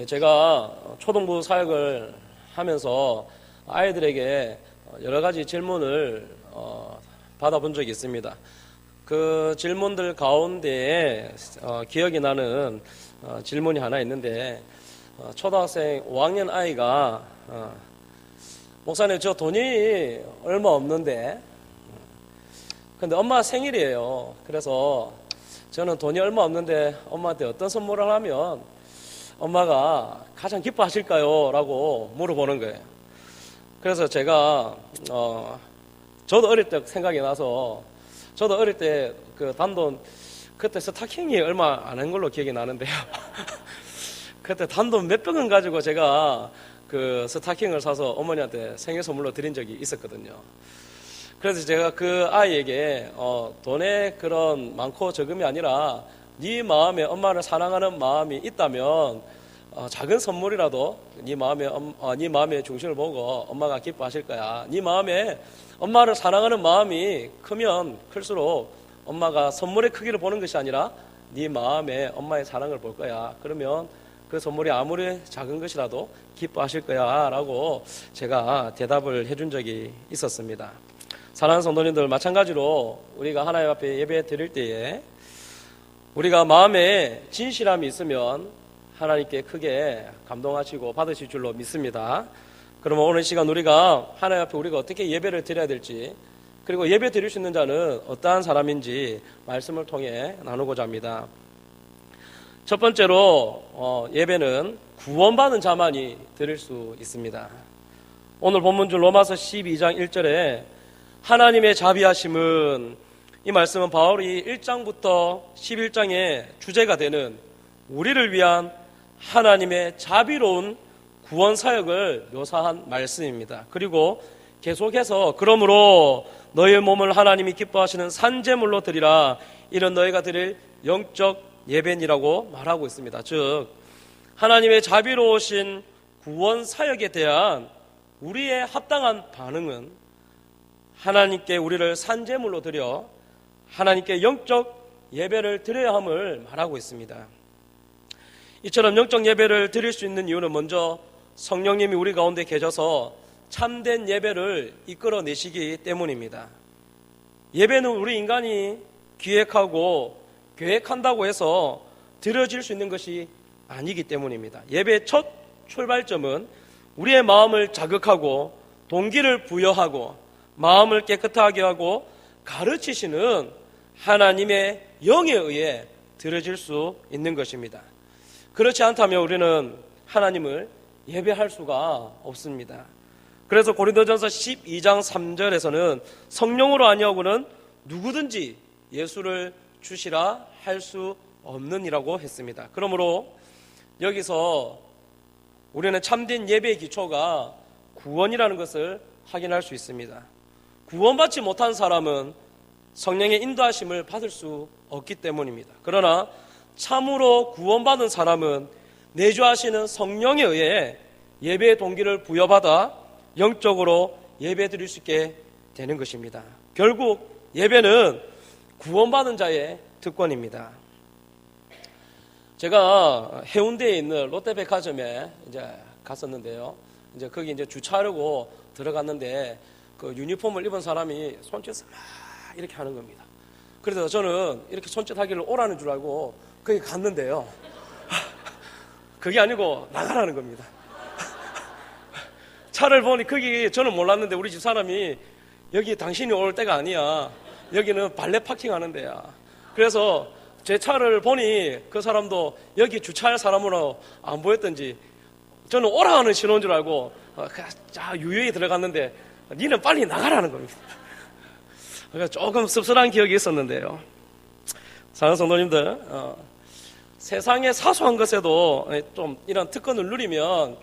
제가 초등부 사역을 하면서 아이들에게 여러 가지 질문을 받아본 적이 있습니다. 그 질문들 가운데에 기억이 나는 질문이 하나 있는데, 초등학생 5학년 아이가 목사님, 저 돈이 얼마 없는데, 근데 엄마 생일이에요. 그래서 저는 돈이 얼마 없는데 엄마한테 어떤 선물을 하면 엄마가 가장 기뻐하실까요? 라고 물어보는 거예요. 그래서 제가 저도 어릴 때 생각이 나서, 저도 어릴 때 그 단돈, 그때 스타킹이 얼마 안 한 걸로 기억이 나는데요. 그때 단돈 몇백 원 가지고 제가 그 스타킹을 사서 어머니한테 생일 선물로 드린 적이 있었거든요. 그래서 제가 그 아이에게 돈의 그런 많고 적음이 아니라 네 마음에 엄마를 사랑하는 마음이 있다면 작은 선물이라도 네 마음의 중심을 보고 엄마가 기뻐하실 거야. 네 마음에 엄마를 사랑하는 마음이 크면 클수록 엄마가 선물의 크기를 보는 것이 아니라 네 마음에 엄마의 사랑을 볼 거야. 그러면 그 선물이 아무리 작은 것이라도 기뻐하실 거야 라고 제가 대답을 해준 적이 있었습니다. 사랑하는 성도님들, 마찬가지로 우리가 하나님 앞에 예배 드릴 때에 우리가 마음에 진실함이 있으면 하나님께 크게 감동하시고 받으실 줄로 믿습니다. 그러면 오늘 시간 우리가 하나님 앞에 우리가 어떻게 예배를 드려야 될지, 그리고 예배 드릴 수 있는 자는 어떠한 사람인지 말씀을 통해 나누고자 합니다. 첫 번째로 예배는 구원받은 자만이 드릴 수 있습니다. 오늘 본문줄 로마서 12장 1절에 하나님의 자비하심은, 이 말씀은 바울이 1장부터 11장의 주제가 되는 우리를 위한 하나님의 자비로운 구원 사역을 묘사한 말씀입니다. 그리고 계속해서 그러므로 너희의 몸을 하나님이 기뻐하시는 산제물로 드리라, 이런 너희가 드릴 영적 예배니라고 말하고 있습니다. 즉 하나님의 자비로우신 구원 사역에 대한 우리의 합당한 반응은 하나님께 우리를 산제물로 드려 하나님께 영적 예배를 드려야 함을 말하고 있습니다. 이처럼 영적 예배를 드릴 수 있는 이유는 먼저 성령님이 우리 가운데 계셔서 참된 예배를 이끌어내시기 때문입니다. 예배는 우리 인간이 기획하고 계획한다고 해서 드려질 수 있는 것이 아니기 때문입니다. 예배의 첫 출발점은 우리의 마음을 자극하고 동기를 부여하고 마음을 깨끗하게 하고 가르치시는 하나님의 영에 의해 드려질 수 있는 것입니다. 그렇지 않다면 우리는 하나님을 예배할 수가 없습니다. 그래서 고린도전서 12장 3절에서는 성령으로 아니하고는 누구든지 예수를 주시라 할 수 없느니라고 했습니다. 그러므로 여기서 우리는 참된 예배의 기초가 구원이라는 것을 확인할 수 있습니다. 구원받지 못한 사람은 성령의 인도하심을 받을 수 없기 때문입니다. 그러나 참으로 구원받은 사람은 내주하시는 성령에 의해 예배의 동기를 부여받아 영적으로 예배 드릴 수 있게 되는 것입니다. 결국 예배는 구원받은 자의 특권입니다. 제가 해운대에 있는 롯데백화점에 이제 갔었는데요. 이제 거기 이제 주차하려고 들어갔는데 그 유니폼을 입은 사람이 손짓을 막 이렇게 하는 겁니다. 그래서 저는 이렇게 손짓하기를 오라는 줄 알고 거기 갔는데요. 그게 아니고 나가라는 겁니다. 차를 보니 거기 저는 몰랐는데 우리 집 사람이 여기 당신이 올 때가 아니야. 여기는 발레 파킹 하는 데야. 그래서 제 차를 보니 그 사람도 여기 주차할 사람으로 안 보였던지 저는 오라는 신호인 줄 알고 유유히 들어갔는데 니는 빨리 나가라는 겁니다. 그러니까 조금 씁쓸한 기억이 있었는데요. 사랑하는 성도님들, 세상의 사소한 것에도 좀 이런 특권을 누리면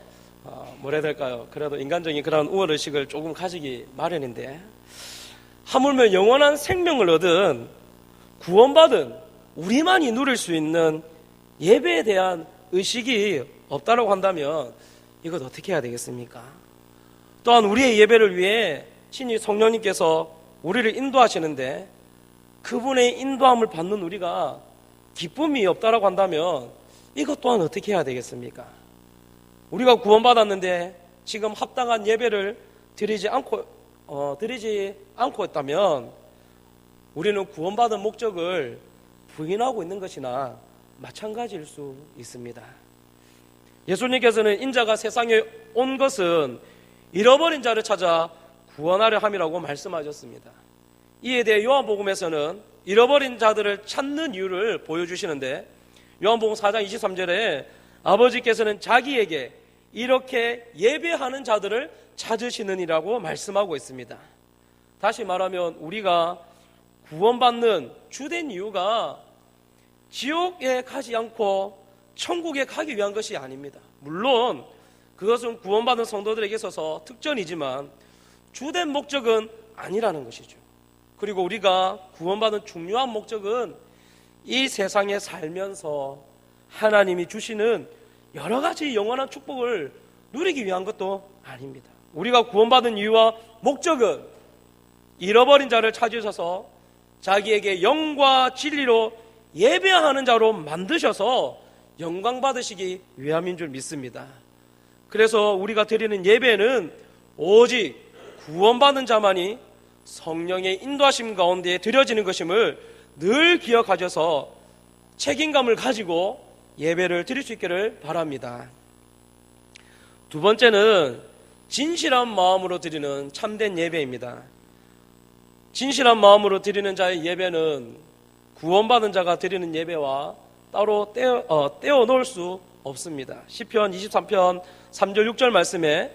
뭐라 해야 될까요? 그래도 인간적인 그런 우월의식을 조금 가지기 마련인데, 하물며 영원한 생명을 얻은 구원받은 우리만이 누릴 수 있는 예배에 대한 의식이 없다라고 한다면 이것 어떻게 해야 되겠습니까? 또한 우리의 예배를 위해 친히 성령님께서 우리를 인도하시는데 그분의 인도함을 받는 우리가 기쁨이 없다라고 한다면 이것 또한 어떻게 해야 되겠습니까? 우리가 구원받았는데 지금 합당한 예배를 드리지 않고 있다면 우리는 구원받은 목적을 부인하고 있는 것이나 마찬가지일 수 있습니다. 예수님께서는 인자가 세상에 온 것은 잃어버린 자를 찾아 구원하려 함이라고 말씀하셨습니다. 이에 대해 요한복음에서는 잃어버린 자들을 찾는 이유를 보여주시는데, 요한복음 4장 23절에 아버지께서는 자기에게 이렇게 예배하는 자들을 찾으시느니라고 말씀하고 있습니다. 다시 말하면 우리가 구원받는 주된 이유가 지옥에 가지 않고 천국에 가기 위한 것이 아닙니다. 물론 그것은 구원받은 성도들에게 있어서 특전이지만 주된 목적은 아니라는 것이죠. 그리고 우리가 구원받은 중요한 목적은 이 세상에 살면서 하나님이 주시는 여러 가지 영원한 축복을 누리기 위한 것도 아닙니다. 우리가 구원받은 이유와 목적은 잃어버린 자를 찾으셔서 자기에게 영과 진리로 예배하는 자로 만드셔서 영광 받으시기 위함인 줄 믿습니다. 그래서 우리가 드리는 예배는 오직 구원받은 자만이 성령의 인도하심 가운데 드려지는 것임을 늘 기억하셔서 책임감을 가지고 예배를 드릴 수 있기를 바랍니다. 두 번째는 진실한 마음으로 드리는 참된 예배입니다. 진실한 마음으로 드리는 자의 예배는 구원받은 자가 드리는 예배와 따로 떼어놓을 수 없습니다. 시편 23편 3절 6절 말씀에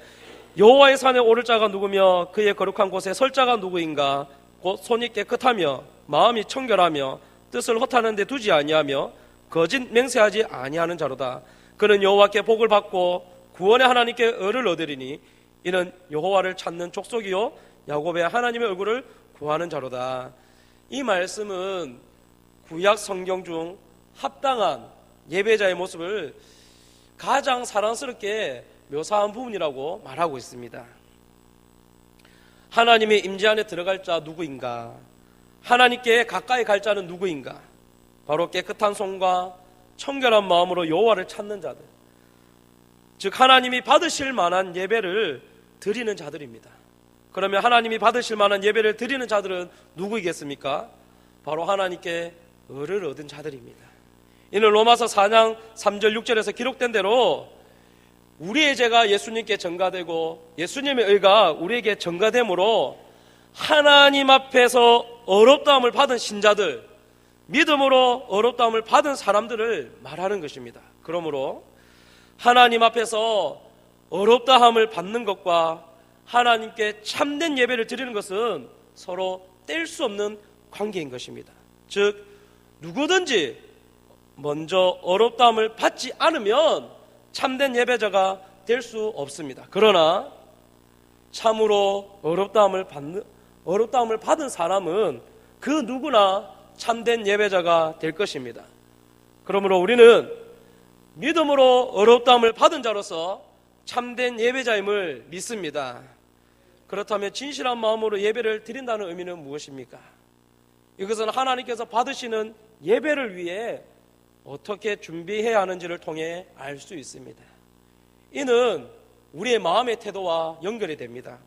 여호와의 산에 오를 자가 누구며 그의 거룩한 곳에 설 자가 누구인가? 곧 손이 깨끗하며 마음이 청결하며 뜻을 허탄한 데 두지 아니하며 거짓 맹세하지 아니하는 자로다. 그는 여호와께 복을 받고 구원의 하나님께 의를 얻으리니 이는 여호와를 찾는 족속이요 야곱의 하나님의 얼굴을 구하는 자로다. 이 말씀은 구약 성경 중 합당한 예배자의 모습을 가장 사랑스럽게 묘사한 부분이라고 말하고 있습니다. 하나님의 임재 안에 들어갈 자 누구인가? 하나님께 가까이 갈 자는 누구인가? 바로 깨끗한 손과 청결한 마음으로 여호와를 찾는 자들, 즉 하나님이 받으실 만한 예배를 드리는 자들입니다. 그러면 하나님이 받으실 만한 예배를 드리는 자들은 누구이겠습니까? 바로 하나님께 의를 얻은 자들입니다. 이는 로마서 4장 3절 6절에서 기록된 대로 우리의 죄가 예수님께 전가되고 예수님의 의가 우리에게 전가됨으로 하나님 앞에서 어렵다함을 받은 신자들, 믿음으로 어렵다함을 받은 사람들을 말하는 것입니다. 그러므로 하나님 앞에서 어렵다함을 받는 것과 하나님께 참된 예배를 드리는 것은 서로 뗄 수 없는 관계인 것입니다. 즉 누구든지 먼저 어렵다함을 받지 않으면 참된 예배자가 될 수 없습니다. 그러나 참으로 어렵다함을 받은 사람은 그 누구나 참된 예배자가 될 것입니다. 그러므로 우리는 믿음으로 어렵다함을 받은 자로서 참된 예배자임을 믿습니다. 그렇다면 진실한 마음으로 예배를 드린다는 의미는 무엇입니까? 이것은 하나님께서 받으시는 예배를 위해 어떻게 준비해야 하는지를 통해 알 수 있습니다. 이는 우리의 마음의 태도와 연결이 됩니다.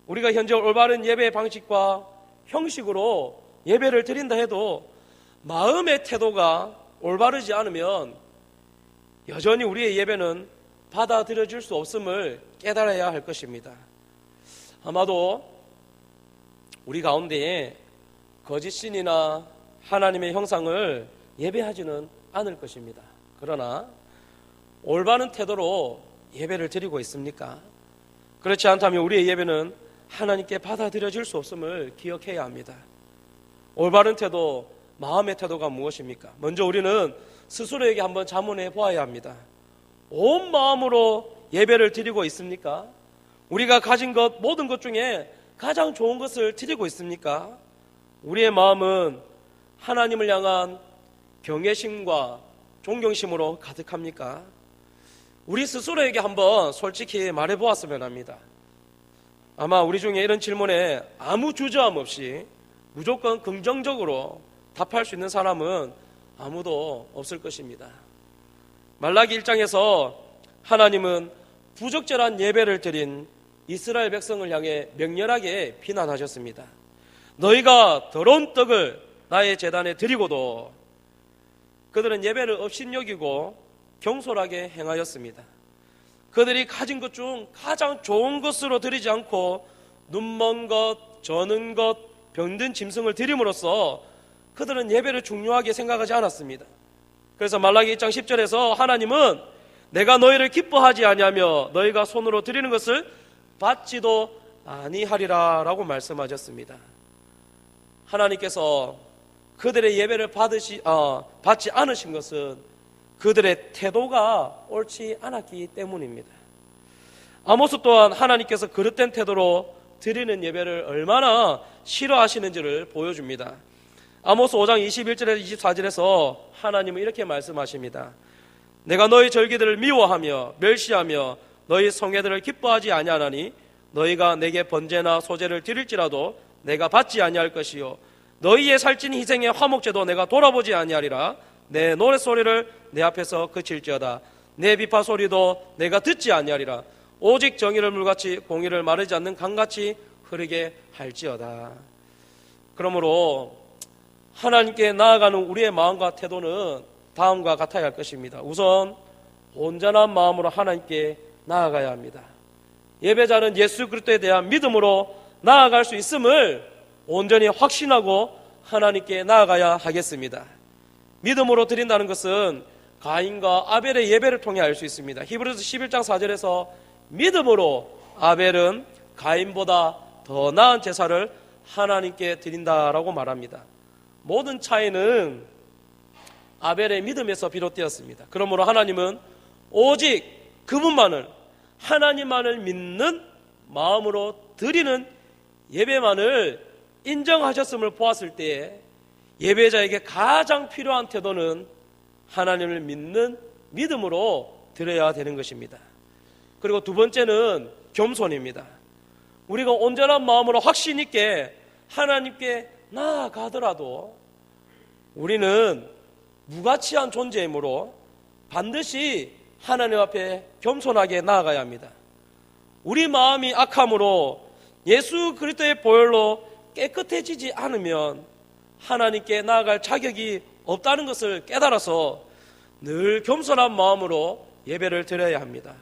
우리가 현재 올바른 예배의 방식과 형식으로 예배를 드린다 해도 마음의 태도가 올바르지 않으면 여전히 우리의 예배는 받아들여질 수 없음을 깨달아야 할 것입니다. 아마도 우리 가운데에 거짓 신이나 하나님의 형상을 예배하지는 않을 것입니다. 그러나 올바른 태도로 예배를 드리고 있습니까? 그렇지 않다면 우리의 예배는 하나님께 받아들여질 수 없음을 기억해야 합니다. 올바른 태도, 마음의 태도가 무엇입니까? 먼저 우리는 스스로에게 한번 자문해 보아야 합니다. 온 마음으로 예배를 드리고 있습니까? 우리가 가진 것, 모든 것 중에 가장 좋은 것을 드리고 있습니까? 우리의 마음은 하나님을 향한 경외심과 존경심으로 가득합니까? 우리 스스로에게 한번 솔직히 말해 보았으면 합니다. 아마 우리 중에 이런 질문에 아무 주저함 없이 무조건 긍정적으로 답할 수 있는 사람은 아무도 없을 것입니다. 말라기 1장에서 하나님은 부적절한 예배를 드린 이스라엘 백성을 향해 맹렬하게 비난하셨습니다. 너희가 더러운 떡을 나의 제단에 드리고도 그들은 예배를 업신여기고 경솔하게 행하였습니다. 그들이 가진 것 중 가장 좋은 것으로 드리지 않고 눈먼 것, 저는 것, 병든 짐승을 드림으로써 그들은 예배를 중요하게 생각하지 않았습니다. 그래서 말라기 1장 10절에서 하나님은 내가 너희를 기뻐하지 아니하며 너희가 손으로 드리는 것을 받지도 아니하리라 라고 말씀하셨습니다. 하나님께서 그들의 예배를 받지 않으신 것은 그들의 태도가 옳지 않았기 때문입니다. 아모스 또한 하나님께서 그릇된 태도로 드리는 예배를 얼마나 싫어하시는지를 보여줍니다. 아모스 5장 21절에서 24절에서 하나님은 이렇게 말씀하십니다. 내가 너희 절기들을 미워하며 멸시하며 너희 성회들을 기뻐하지 아니하나니 너희가 내게 번제나 소제를 드릴지라도 내가 받지 아니할 것이요 너희의 살찐 희생의 화목제도 내가 돌아보지 아니하리라. 내 노랫소리를 내 앞에서 그칠지어다. 내 비파 소리도 내가 듣지 아니하리라. 오직 정의를 물같이 공의를 마르지 않는 강같이 흐르게 할지어다. 그러므로 하나님께 나아가는 우리의 마음과 태도는 다음과 같아야 할 것입니다. 우선 온전한 마음으로 하나님께 나아가야 합니다. 예배자는 예수 그리스도에 대한 믿음으로 나아갈 수 있음을 온전히 확신하고 하나님께 나아가야 하겠습니다. 믿음으로 드린다는 것은 가인과 아벨의 예배를 통해 알 수 있습니다. 히브리서 11장 4절에서 믿음으로 아벨은 가인보다 더 나은 제사를 하나님께 드린다라고 말합니다. 모든 차이는 아벨의 믿음에서 비롯되었습니다. 그러므로 하나님은 오직 그분만을, 하나님만을 믿는 마음으로 드리는 예배만을 인정하셨음을 보았을 때에 예배자에게 가장 필요한 태도는 하나님을 믿는 믿음으로 드려야 되는 것입니다. 그리고 두 번째는 겸손입니다. 우리가 온전한 마음으로 확신 있게 하나님께 나아가더라도 우리는 무가치한 존재이므로 반드시 하나님 앞에 겸손하게 나아가야 합니다. 우리 마음이 악함으로 예수 그리스도의 보혈로 깨끗해지지 않으면 하나님께 나아갈 자격이 없다는 것을 깨달아서 늘 겸손한 마음으로 예배를 드려야 합니다.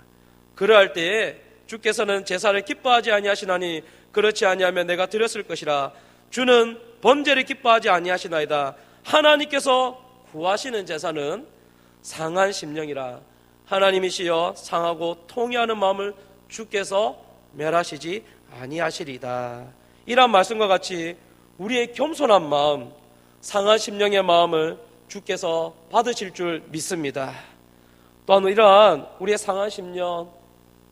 그러할 때에 주께서는 제사를 기뻐하지 아니하시나니 그렇지 아니하면 내가 드렸을 것이라. 주는 번제를 기뻐하지 아니하시나이다. 하나님께서 구하시는 제사는 상한 심령이라. 하나님이시여 상하고 통회하는 마음을 주께서 멸하시지 아니하시리다. 이런 말씀과 같이 우리의 겸손한 마음, 상한 심령의 마음을 주께서 받으실 줄 믿습니다. 또한 이러한 우리의 상한 심령,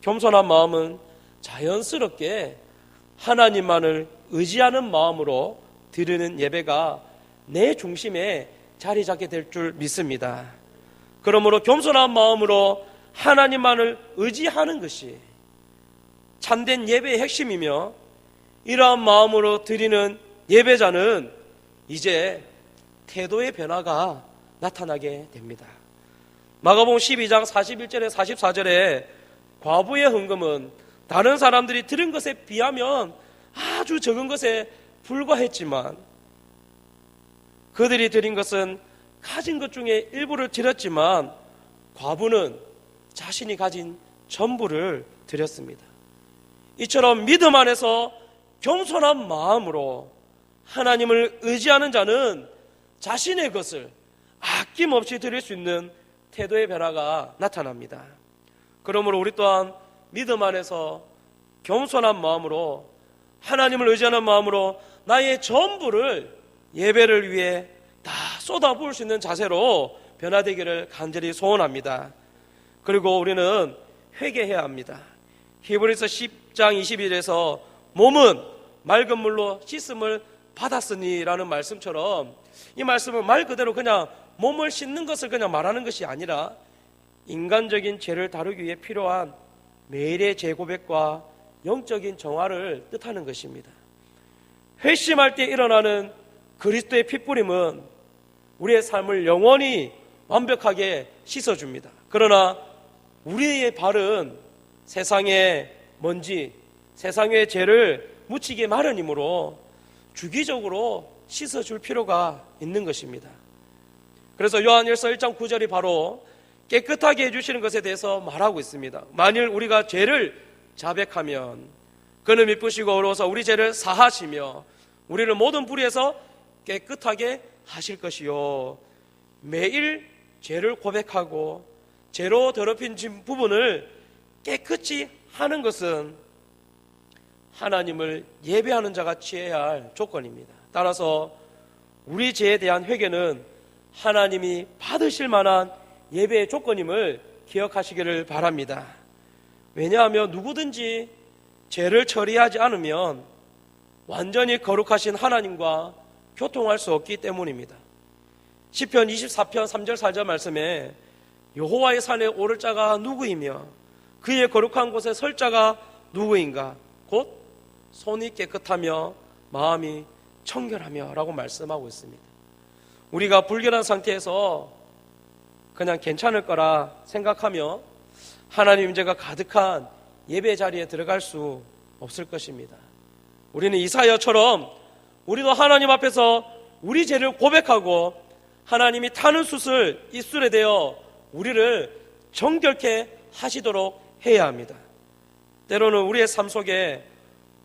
겸손한 마음은 자연스럽게 하나님만을 의지하는 마음으로 드리는 예배가 내 중심에 자리 잡게 될 줄 믿습니다. 그러므로 겸손한 마음으로 하나님만을 의지하는 것이 참된 예배의 핵심이며, 이러한 마음으로 드리는 예배자는 이제 태도의 변화가 나타나게 됩니다. 마가복음 12장 41절에 44절에 과부의 헌금은 다른 사람들이 드린 것에 비하면 아주 적은 것에 불과했지만 그들이 드린 것은 가진 것 중에 일부를 드렸지만 과부는 자신이 가진 전부를 드렸습니다. 이처럼 믿음 안에서 겸손한 마음으로 하나님을 의지하는 자는 자신의 것을 아낌없이 드릴 수 있는 태도의 변화가 나타납니다. 그러므로 우리 또한 믿음 안에서 겸손한 마음으로 하나님을 의지하는 마음으로 나의 전부를 예배를 위해 다 쏟아부을 수 있는 자세로 변화되기를 간절히 소원합니다. 그리고 우리는 회개해야 합니다. 히브리서 10장 21절에서 몸은 맑은 물로 씻음을 받았으니 라는 말씀처럼, 이 말씀은 말 그대로 그냥 몸을 씻는 것을 그냥 말하는 것이 아니라 인간적인 죄를 다루기 위해 필요한 매일의 재고백과 영적인 정화를 뜻하는 것입니다. 회심할 때 일어나는 그리스도의 핏부림은 우리의 삶을 영원히 완벽하게 씻어줍니다. 그러나 우리의 발은 세상의 먼지, 세상의 죄를 묻히기 마련이므로 주기적으로 씻어줄 필요가 있는 것입니다. 그래서 요한일서 1장 9절이 바로 깨끗하게 해주시는 것에 대해서 말하고 있습니다. 만일 우리가 죄를 자백하면 그는 미쁘시고 의로워서 우리 죄를 사하시며 우리를 모든 불의에서 깨끗하게 하실 것이요. 매일 죄를 고백하고 죄로 더럽힌 부분을 깨끗이 하는 것은 하나님을 예배하는 자가 취해야 할 조건입니다. 따라서 우리 죄에 대한 회개는 하나님이 받으실 만한 예배의 조건임을 기억하시기를 바랍니다. 왜냐하면 누구든지 죄를 처리하지 않으면 완전히 거룩하신 하나님과 교통할 수 없기 때문입니다. 시편 24편 3절 4절 말씀에 여호와의 산에 오를 자가 누구이며 그의 거룩한 곳에 설 자가 누구인가? 곧 손이 깨끗하며 마음이 청결하며 라고 말씀하고 있습니다. 우리가 불결한 상태에서 그냥 괜찮을 거라 생각하며 하나님 임재가 가득한 예배 자리에 들어갈 수 없을 것입니다. 우리는 이사야처럼 우리도 하나님 앞에서 우리 죄를 고백하고 하나님이 타는 숯을 입술에 대어 우리를 정결케 하시도록 해야 합니다. 때로는 우리의 삶 속에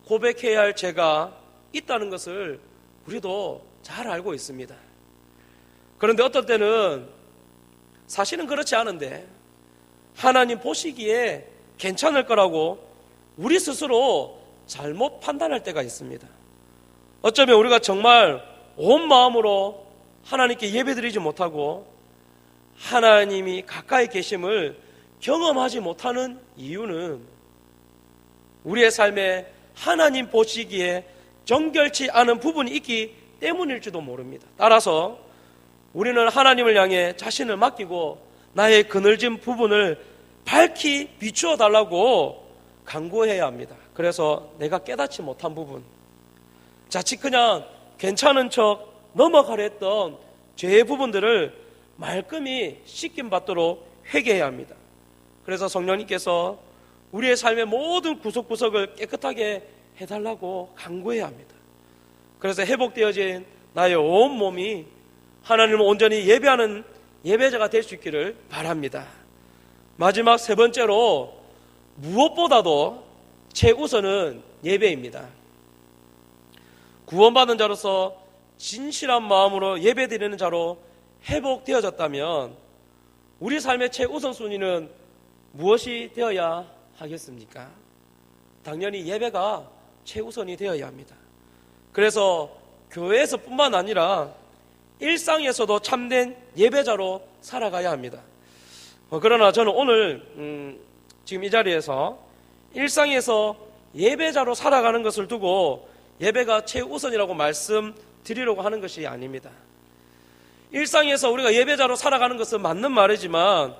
고백해야 할 죄가 있다는 것을 우리도 잘 알고 있습니다. 그런데 어떤 때는 사실은 그렇지 않은데 하나님 보시기에 괜찮을 거라고 우리 스스로 잘못 판단할 때가 있습니다. 어쩌면 우리가 정말 온 마음으로 하나님께 예배드리지 못하고 하나님이 가까이 계심을 경험하지 못하는 이유는 우리의 삶에 하나님 보시기에 정결치 않은 부분이 있기 때문일지도 모릅니다. 따라서 우리는 하나님을 향해 자신을 맡기고 나의 그늘진 부분을 밝히 비추어 달라고 간구해야 합니다. 그래서 내가 깨닫지 못한 부분, 자칫 그냥 괜찮은 척 넘어가려 했던 죄의 부분들을 말끔히 씻김받도록 회개해야 합니다. 그래서 성령님께서 우리의 삶의 모든 구석구석을 깨끗하게 해달라고 간구해야 합니다. 그래서 회복되어진 나의 온 몸이 하나님을 온전히 예배하는 예배자가 될 수 있기를 바랍니다. 마지막 세 번째로 무엇보다도 최우선은 예배입니다. 구원받은 자로서 진실한 마음으로 예배드리는 자로 회복되어졌다면 우리 삶의 최우선순위는 무엇이 되어야 하겠습니까? 당연히 예배가 최우선이 되어야 합니다. 그래서 교회에서 뿐만 아니라 일상에서도 참된 예배자로 살아가야 합니다. 그러나 저는 오늘 지금 이 자리에서 일상에서 예배자로 살아가는 것을 두고 예배가 최우선이라고 말씀드리려고 하는 것이 아닙니다. 일상에서 우리가 예배자로 살아가는 것은 맞는 말이지만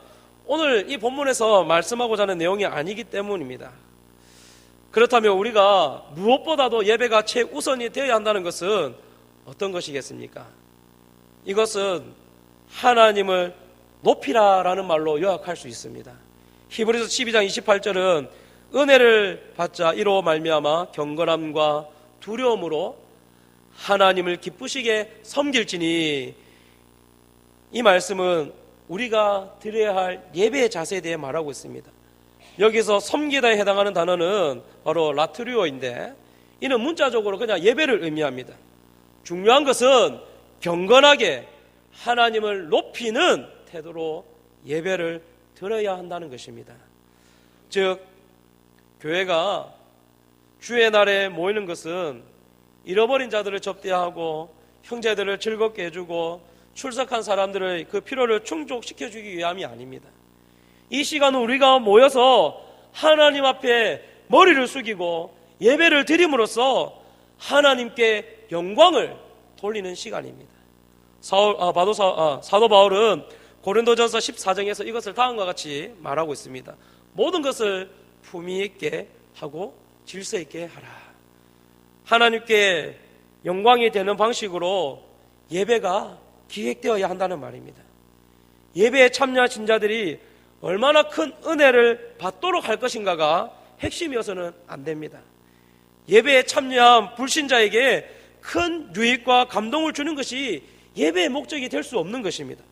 오늘 이 본문에서 말씀하고자 하는 내용이 아니기 때문입니다. 그렇다면 우리가 무엇보다도 예배가 최우선이 되어야 한다는 것은 어떤 것이겠습니까? 이것은 하나님을 높이라라는 말로 요약할 수 있습니다. 히브리서 12장 28절은 은혜를 받자 이로 말미암아 경건함과 두려움으로 하나님을 기쁘시게 섬길지니, 이 말씀은 우리가 드려야 할 예배의 자세에 대해 말하고 있습니다. 여기서 섬기다에 해당하는 단어는 바로 라트리오인데 이는 문자적으로 그냥 예배를 의미합니다. 중요한 것은 경건하게 하나님을 높이는 태도로 예배를 드려야 한다는 것입니다. 즉 교회가 주의 날에 모이는 것은 잃어버린 자들을 접대하고 형제들을 즐겁게 해주고 출석한 사람들의 그 필요를 충족시켜주기 위함이 아닙니다. 이 시간은 우리가 모여서 하나님 앞에 머리를 숙이고 예배를 드림으로써 하나님께 영광을 돌리는 시간입니다. 사도 바울은 고린도전서 14장에서 이것을 다음과 같이 말하고 있습니다. 모든 것을 품위 있게 하고 질서 있게 하라. 하나님께 영광이 되는 방식으로 예배가 기획되어야 한다는 말입니다. 예배에 참여하신 자들이 얼마나 큰 은혜를 받도록 할 것인가가 핵심이어서는 안 됩니다. 예배에 참여한 불신자에게 큰 유익과 감동을 주는 것이 예배의 목적이 될 수 없는 것입니다.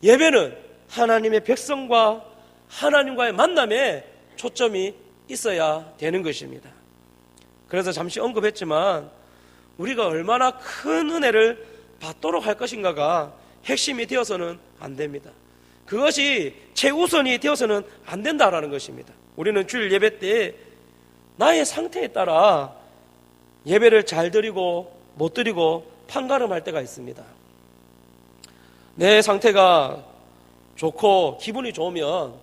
예배는 하나님의 백성과 하나님과의 만남에 초점이 있어야 되는 것입니다. 그래서 잠시 언급했지만 우리가 얼마나 큰 은혜를 받도록 할 것인가가 핵심이 되어서는 안 됩니다. 그것이 최우선이 되어서는 안 된다라는 것입니다. 우리는 주일 예배 때 나의 상태에 따라 예배를 잘 드리고 못 드리고 판가름할 때가 있습니다. 내 상태가 좋고 기분이 좋으면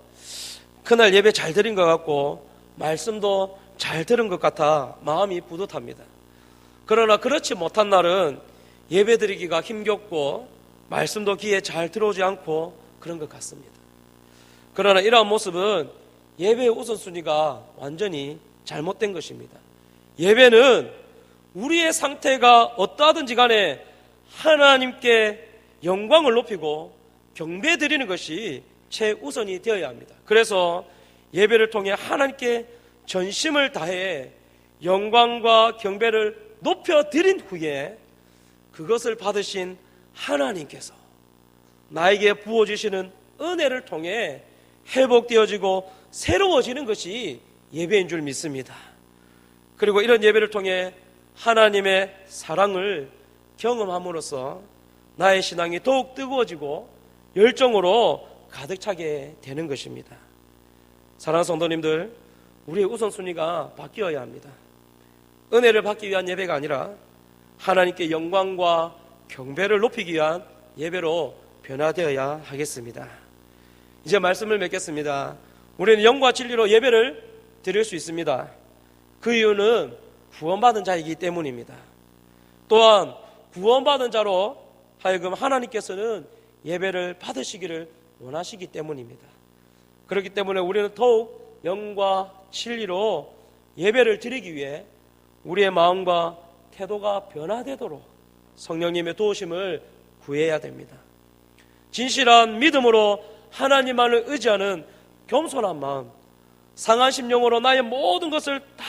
그날 예배 잘 드린 것 같고 말씀도 잘 들은 것 같아 마음이 뿌듯합니다. 그러나 그렇지 못한 날은 예배 드리기가 힘겹고 말씀도 귀에 잘 들어오지 않고 그런 것 같습니다. 그러나 이러한 모습은 예배의 우선순위가 완전히 잘못된 것입니다. 예배는 우리의 상태가 어떠하든지 간에 하나님께 영광을 높이고 경배 드리는 것이 최우선이 되어야 합니다. 그래서 예배를 통해 하나님께 전심을 다해 영광과 경배를 높여 드린 후에 그것을 받으신 하나님께서 나에게 부어주시는 은혜를 통해 회복되어지고 새로워지는 것이 예배인 줄 믿습니다. 그리고 이런 예배를 통해 하나님의 사랑을 경험함으로써 나의 신앙이 더욱 뜨거워지고 열정으로 가득 차게 되는 것입니다. 사랑하는 성도님들, 우리의 우선순위가 바뀌어야 합니다. 은혜를 받기 위한 예배가 아니라 하나님께 영광과 경배를 높이기 위한 예배로 변화되어야 하겠습니다. 이제 말씀을 맺겠습니다. 우리는 영과 진리로 예배를 드릴 수 있습니다. 그 이유는 구원받은 자이기 때문입니다. 또한 구원받은 자로 하여금 하나님께서는 예배를 받으시기를 원하시기 때문입니다. 그렇기 때문에 우리는 더욱 영과 진리로 예배를 드리기 위해 우리의 마음과 태도가 변화되도록 성령님의 도우심을 구해야 됩니다. 진실한 믿음으로 하나님만을 의지하는 겸손한 마음, 상한 심령으로 나의 모든 것을 다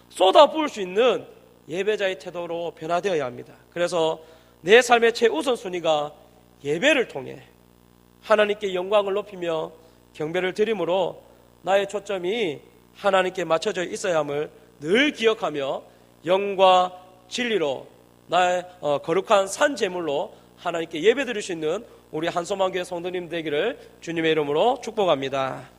쏟아부을 수 있는 예배자의 태도로 변화되어야 합니다. 그래서 내 삶의 최우선순위가 예배를 통해 하나님께 영광을 높이며 경배를 드림으로 나의 초점이 하나님께 맞춰져 있어야 함을 늘 기억하며 영과 진리로 나의 거룩한 산제물로 하나님께 예배드릴 수 있는 우리 한소망교회 성도님 되기를 주님의 이름으로 축복합니다.